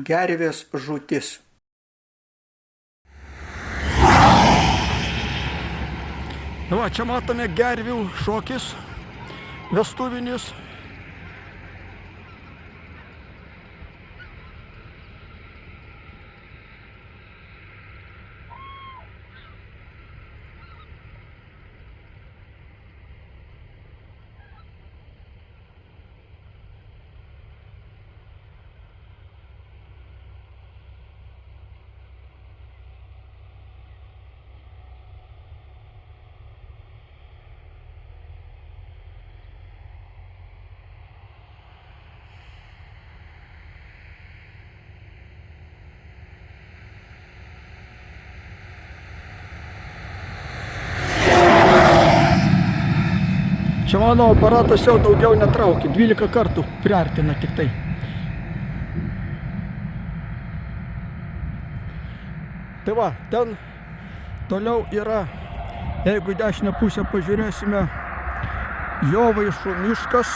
Gervės žūtis. Va, čia matome gervių šokis vestuvinis. Čia mano aparatas jau daugiau netraukia, 12 kartų priartina tik tai. Tai va, ten toliau yra, jeigu į dešinę pusę pažiūrėsime, Jovaišų miškas.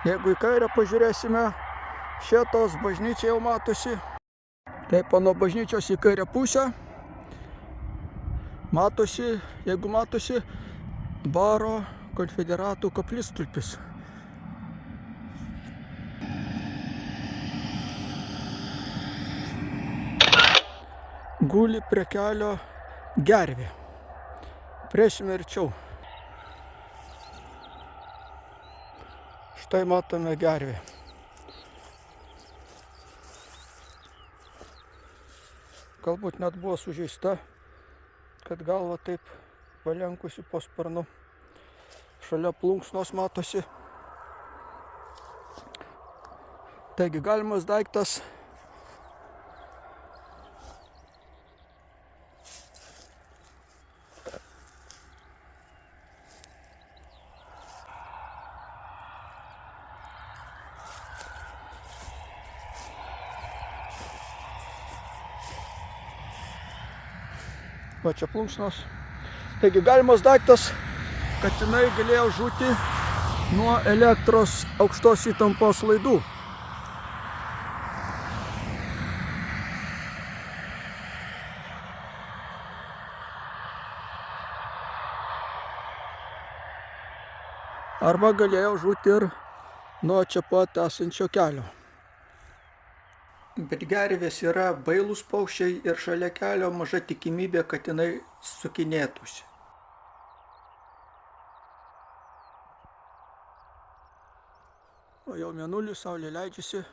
Jeigu į kairę pažiūrėsime, šitos bažnyčia jau matosi. Taip, nuo bažnyčios į kairę pusę matosi, jeigu matosi, Baro konfederatų koplytstulpis. Guli prie kelio gervė. Prieisime arčiau. Štai matome gervę. Galbūt net buvo sužeista, kad galva taip palenkusi po sparnu. Šalia plunksnos matosi. Taigi galimas daiktas. Va čia plunksnos. Taigi galimas daiktas, kad jinai galėjo žūti nuo elektros aukštos įtampos laidų. Arba galėjo žūti ir nuo čia pat esančio kelio. Bet gervės yra bailūs paukščiai ir šalia kelio maža tikimybė, kad jinai sukinėtųsi. O jau mėnulis, saulė leidžiasi.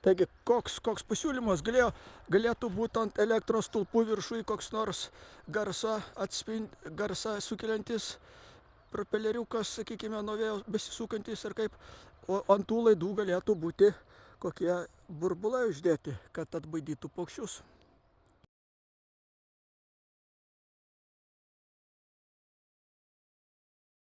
Taigi, koks pasiūlymas galėtų būti ant elektros stulpų viršui koks nors garsą sukeliantis propeleriukas, sakykime, nuo vėjo besisukantis ir kaip, o ant tų laidų galėtų būti kokie burbulai uždėti, kad atbaidytų paukščius.